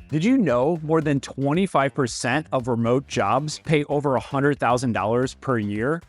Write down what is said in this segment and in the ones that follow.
Did you know more than 25% of remote jobs pay over $100,000 per year?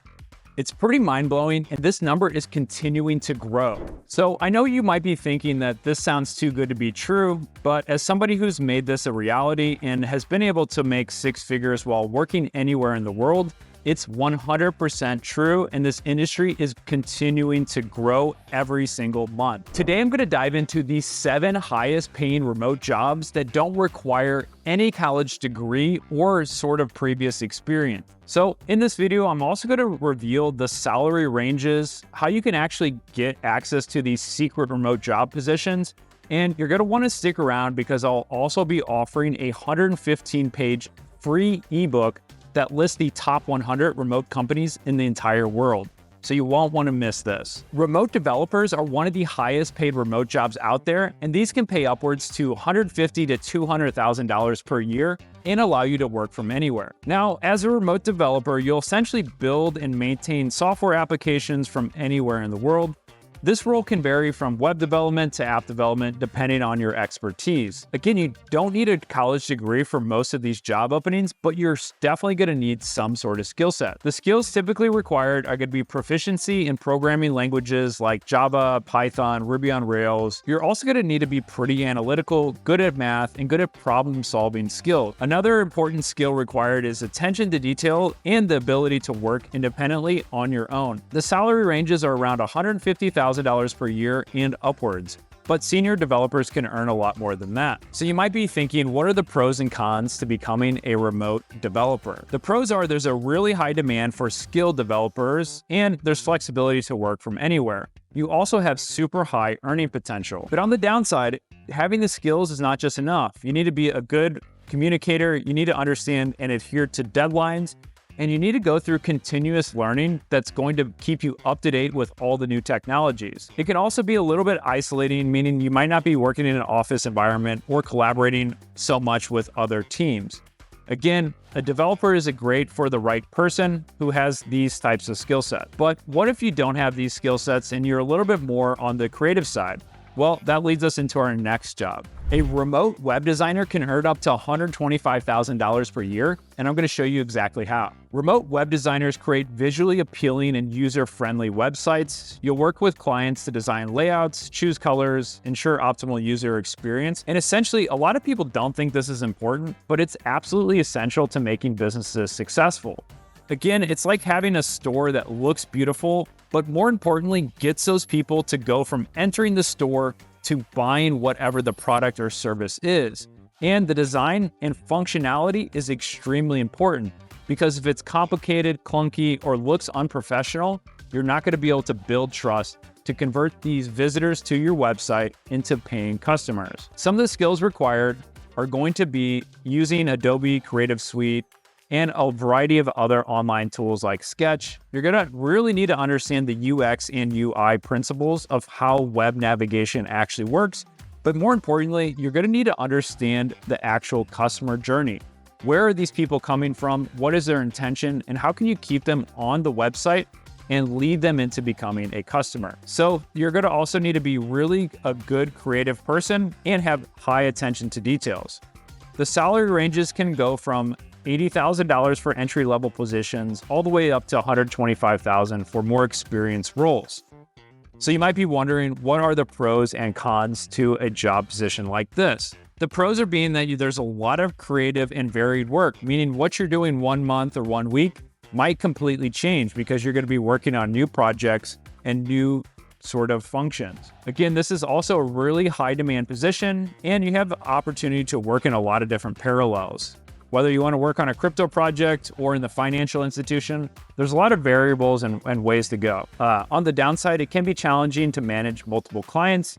It's pretty mind-blowing, and this number is continuing to grow. So I know you might be thinking that this sounds too good to be true, but as somebody who's made this a reality and has been able to make six figures while working anywhere in the world, it's 100% true, and this industry is continuing to grow every single month. Today, I'm going to dive into the 7 highest paying remote jobs that don't require any college degree or sort of previous experience. So in this video, I'm also going to reveal the salary ranges, how you can actually get access to these secret remote job positions, and you're going to want to stick around because I'll also be offering a 115-page free ebook that lists the top 100 remote companies in the entire world. So you won't want to miss this. Remote developers are one of the highest paid remote jobs out there, and these can pay upwards to $150,000 to $200,000 per year and allow you to work from anywhere. Now, as a remote developer, you'll essentially build and maintain software applications from anywhere in the world. This role can vary from web development to app development depending on your expertise. Again, you don't need a college degree for most of these job openings, but you're definitely going to need some sort of skill set. The skills typically required are going to be proficiency in programming languages like Java, Python, Ruby on Rails. You're also going to need to be pretty analytical, good at math, and good at problem-solving skills. Another important skill required is attention to detail and the ability to work independently on your own. The salary ranges are around $150,000 per year and upwards, but senior developers can earn a lot more than that. So you might be thinking, what are the pros and cons to becoming a remote developer? The pros are there's a really high demand for skilled developers and there's flexibility to work from anywhere. You also have super high earning potential. But on the downside, having the skills is not just enough. You need to be a good communicator, you need to understand and adhere to deadlines, and you need to go through continuous learning that's going to keep you up to date with all the new technologies. It can also be a little bit isolating, meaning you might not be working in an office environment or collaborating so much with other teams. Again, a developer is great for the right person who has these types of skill sets. But what if you don't have these skill sets and you're a little bit more on the creative side? Well, that leads us into our next job. A remote web designer can earn up to $125,000 per year, and I'm going to show you exactly how. Remote web designers create visually appealing and user-friendly websites. You'll work with clients to design layouts, choose colors, ensure optimal user experience, and essentially, a lot of people don't think this is important, but it's absolutely essential to making businesses successful. Again, it's like having a store that looks beautiful, but more importantly, gets those people to go from entering the store to buying whatever the product or service is. And the design and functionality is extremely important because if it's complicated, clunky, or looks unprofessional, you're not going to be able to build trust to convert these visitors to your website into paying customers. Some of the skills required are going to be using Adobe Creative Suite and a variety of other online tools like Sketch. You're gonna really need to understand the UX and UI principles of how web navigation actually works, but more importantly, you're gonna need to understand the actual customer journey. Where are these people coming from? What is their intention? And how can you keep them on the website and lead them into becoming a customer? So you're gonna also need to be really a good creative person and have high attention to details. The salary ranges can go from $80,000 for entry-level positions, all the way up to $125,000 for more experienced roles. So you might be wondering, what are the pros and cons to a job position like this? The pros are being that there's a lot of creative and varied work, meaning what you're doing 1 month or 1 week might completely change because you're going to be working on new projects and new sort of functions. Again, this is also a really high demand position, and you have the opportunity to work in a lot of different parallels. Whether you want to work on a crypto project or in the financial institution, there's a lot of variables and ways to go. On the downside, it can be challenging to manage multiple clients,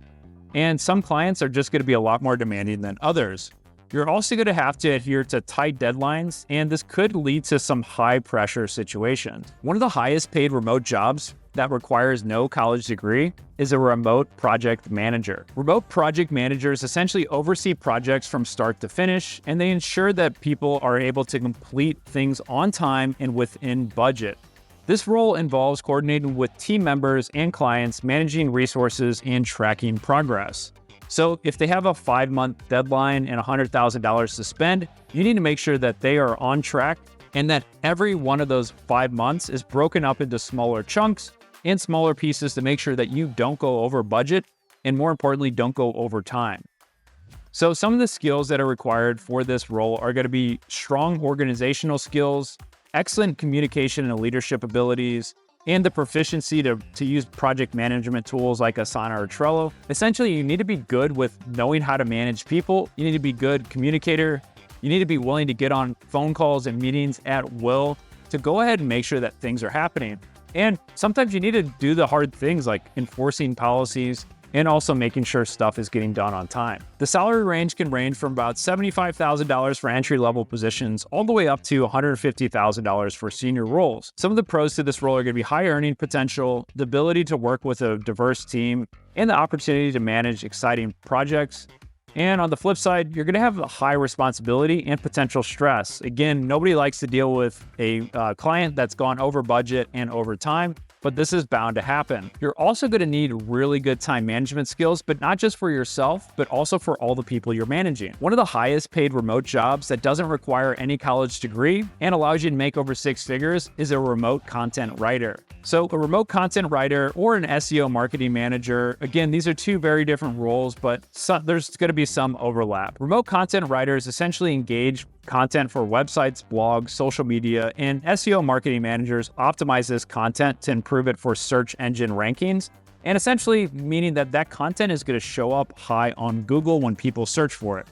and some clients are just going to be a lot more demanding than others. You're also going to have to adhere to tight deadlines, and this could lead to some high pressure situations. One of the highest paid remote jobs that requires no college degree is a remote project manager. Remote project managers essentially oversee projects from start to finish, and they ensure that people are able to complete things on time and within budget. This role involves coordinating with team members and clients, managing resources, and tracking progress. So if they have a 5-month deadline and $100,000 to spend, you need to make sure that they are on track and that every one of those 5 months is broken up into smaller chunks and smaller pieces to make sure that you don't go over budget and, more importantly, don't go over time. So some of the skills that are required for this role are going to be strong organizational skills, excellent communication and leadership abilities, and the proficiency to use project management tools like Asana or Trello. Essentially, you need to be good with knowing how to manage people. You need to be a good communicator. You need to be willing to get on phone calls and meetings at will to go ahead and make sure that things are happening. And sometimes you need to do the hard things like enforcing policies and also making sure stuff is getting done on time. The salary range can range from about $75,000 for entry-level positions all the way up to $150,000 for senior roles. Some of the pros to this role are going to be high earning potential, the ability to work with a diverse team, and the opportunity to manage exciting projects. And on the flip side, you're going to have a high responsibility and potential stress. Again, nobody likes to deal with a client that's gone over budget and over time, but this is bound to happen. You're also going to need really good time management skills, but not just for yourself, but also for all the people you're managing. One of the highest paid remote jobs that doesn't require any college degree and allows you to make over 6 figures is a remote content writer. So a remote content writer or an SEO marketing manager, again, these are two very different roles, but there's going to be some overlap. Remote content writers essentially engage content for websites, blogs, social media, and SEO marketing managers optimize this content to improve it for search engine rankings, and essentially meaning that that content is going to show up high on Google when people search for it.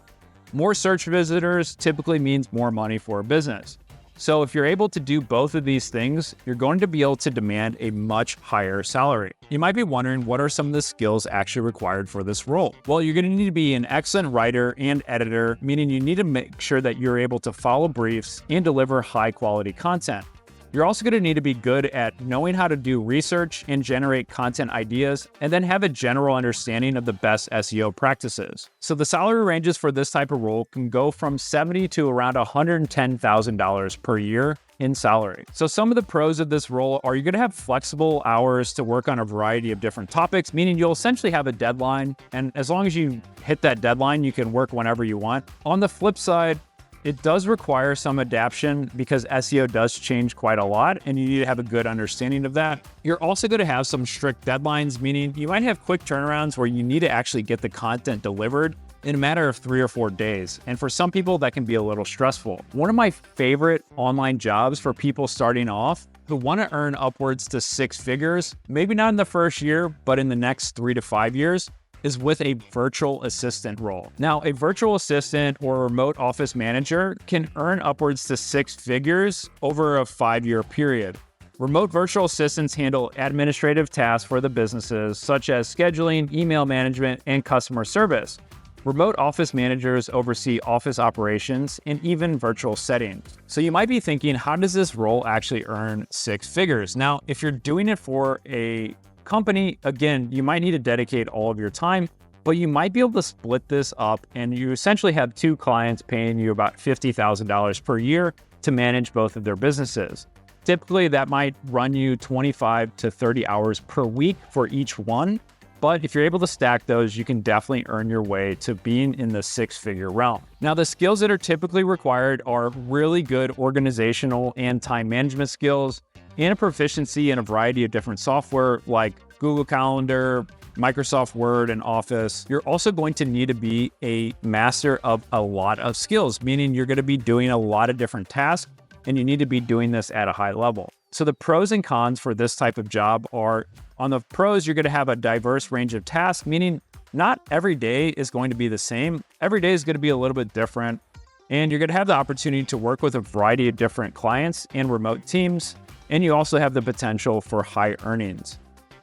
More search visitors typically means more money for a business. So if you're able to do both of these things, you're going to be able to demand a much higher salary. You might be wondering, what are some of the skills actually required for this role? Well, you're going to need to be an excellent writer and editor, meaning you need to make sure that you're able to follow briefs and deliver high quality content. You're also going to need to be good at knowing how to do research and generate content ideas, and then have a general understanding of the best SEO practices. So the salary ranges for this type of role can go from $70,000 to around $110,000 per year in salary. So some of the pros of this role are you're going to have flexible hours to work on a variety of different topics, meaning you'll essentially have a deadline, and as long as you hit that deadline, you can work whenever you want. On the flip side, it does require some adaptation because SEO does change quite a lot, and you need to have a good understanding of that. You're also going to have some strict deadlines, meaning you might have quick turnarounds where you need to actually get the content delivered in a matter of 3 or 4 days. And for some people, that can be a little stressful. One of my favorite online jobs for people starting off who want to earn upwards to 6 figures, maybe not in the first year, but in the next 3 to 5 years, is with a virtual assistant role. Now, a virtual assistant or remote office manager can earn upwards to 6 figures over a 5-year period. Remote virtual assistants handle administrative tasks for the businesses, such as scheduling, email management, and customer service. Remote office managers oversee office operations and even virtual settings. So you might be thinking, how does this role actually earn 6 figures? Now, if you're doing it for a company, again, you might need to dedicate all of your time, but you might be able to split this up and you essentially have 2 clients paying you about $50,000 per year to manage both of their businesses. Typically, that might run you 25 to 30 hours per week for each one, but if you're able to stack those, you can definitely earn your way to being in the 6-figure realm. Now, the skills that are typically required are really good organizational and time management skills, and a proficiency in a variety of different software like Google Calendar, Microsoft Word, and Office. You're also going to need to be a master of a lot of skills, meaning you're going to be doing a lot of different tasks, and you need to be doing this at a high level. So the pros and cons for this type of job are, on the pros, you're going to have a diverse range of tasks, meaning not every day is going to be the same. Every day is going to be a little bit different, and you're going to have the opportunity to work with a variety of different clients and remote teams, and you also have the potential for high earnings.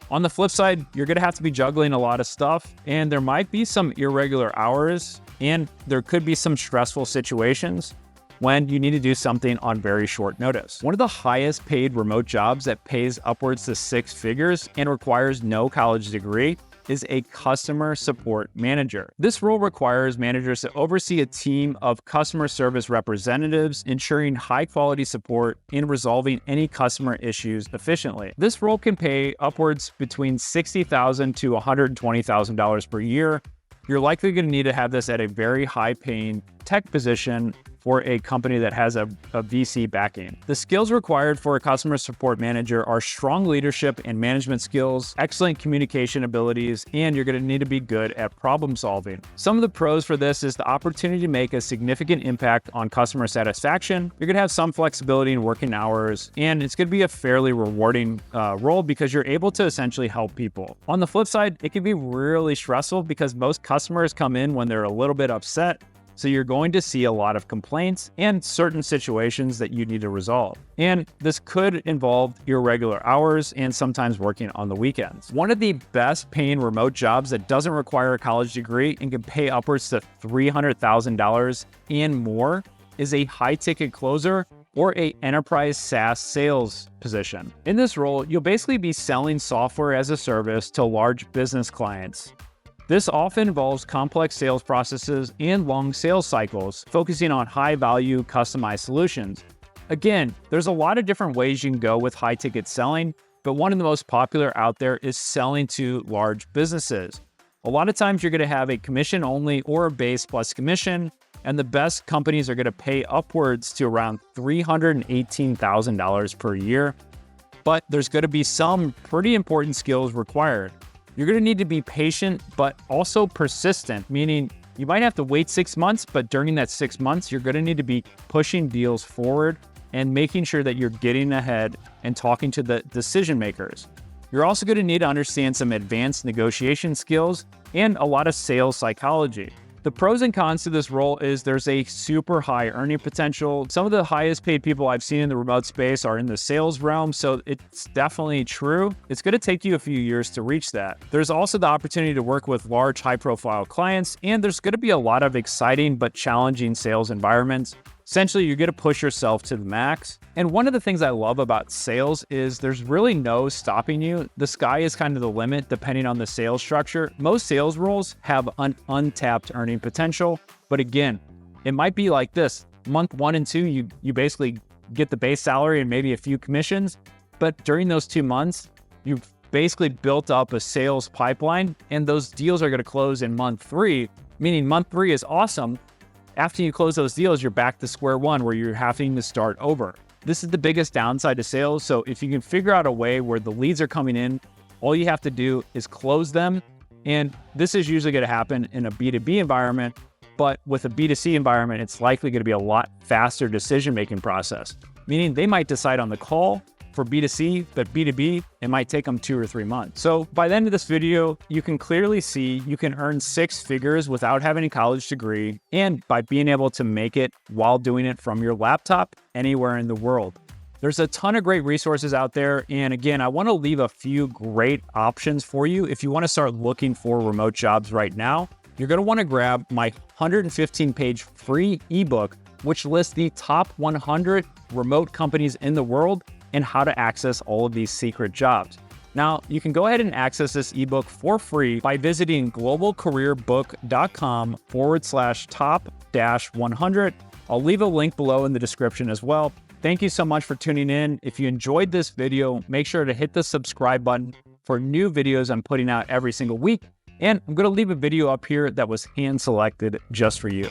On the flip side, you're going to have to be juggling a lot of stuff, and there might be some irregular hours, and there could be some stressful situations when you need to do something on very short notice. One of the highest paid remote jobs that pays upwards to 6 figures and requires no college degree is a customer support manager. This role requires managers to oversee a team of customer service representatives, ensuring high quality support and resolving any customer issues efficiently. This role can pay upwards between $60,000 to $120,000 per year, You're likely going to need to have this at a very high-paying tech position for a company that has a VC backing. The skills required for a customer support manager are strong leadership and management skills, excellent communication abilities, and you're going to need to be good at problem solving. Some of the pros for this is the opportunity to make a significant impact on customer satisfaction. You're going to have some flexibility in working hours, and it's going to be a fairly rewarding role because you're able to essentially help people. On the flip side, it can be really stressful because most customers come in when they're a little bit upset. So you're going to see a lot of complaints and certain situations that you need to resolve. And this could involve irregular hours and sometimes working on the weekends. One of the best paying remote jobs that doesn't require a college degree and can pay upwards to $300,000 and more is a high ticket closer or a enterprise SaaS sales position. In this role, you'll basically be selling software as a service to large business clients. This often involves complex sales processes and long sales cycles, focusing on high-value, customized solutions. Again, there's a lot of different ways you can go with high-ticket selling, but one of the most popular out there is selling to large businesses. A lot of times you're going to have a commission-only or a base plus commission, and the best companies are going to pay upwards to around $318,000 per year. But there's going to be some pretty important skills required. You're going to need to be patient, but also persistent, meaning you might have to wait 6 months, but during that 6 months, you're going to need to be pushing deals forward and making sure that you're getting ahead and talking to the decision makers. You're also going to need to understand some advanced negotiation skills and a lot of sales psychology. The pros and cons to this role is there's a super high earning potential. Some of the highest paid people I've seen in the remote space are in the sales realm, so it's definitely true. It's going to take you a few years to reach that. There's also the opportunity to work with large, high-profile clients, and there's going to be a lot of exciting but challenging sales environments. Essentially, you're going to push yourself to the max. And one of the things I love about sales is there's really no stopping you. The sky is kind of the limit depending on the sales structure. Most sales roles have an untapped earning potential. But again, it might be like this. Month 1 and 2, you basically get the base salary and maybe a few commissions. But during those 2 months, you've basically built up a sales pipeline, and those deals are going to close in month 3, meaning month 3 is awesome. After you close those deals, you're back to square one where you're having to start over. This is the biggest downside to sales. So if you can figure out a way where the leads are coming in, all you have to do is close them. And this is usually going to happen in a B2B environment, but with a B2C environment, it's likely going to be a lot faster decision-making process, meaning they might decide on the call for B2C, but B2B, it might take them 2 or 3 months. So by the end of this video, you can clearly see you can earn 6 figures without having a college degree and by being able to make it while doing it from your laptop anywhere in the world. There's a ton of great resources out there. And again, I want to leave a few great options for you. If you want to start looking for remote jobs right now, you're going to want to grab my 115-page free ebook, which lists the top 100 remote companies in the world and how to access all of these secret jobs. Now, you can go ahead and access this ebook for free by visiting globalcareerbook.com/top-100. I'll leave a link below in the description as well. Thank you so much for tuning in. If you enjoyed this video, make sure to hit the subscribe button for new videos I'm putting out every single week. And I'm going to leave a video up here that was hand selected just for you.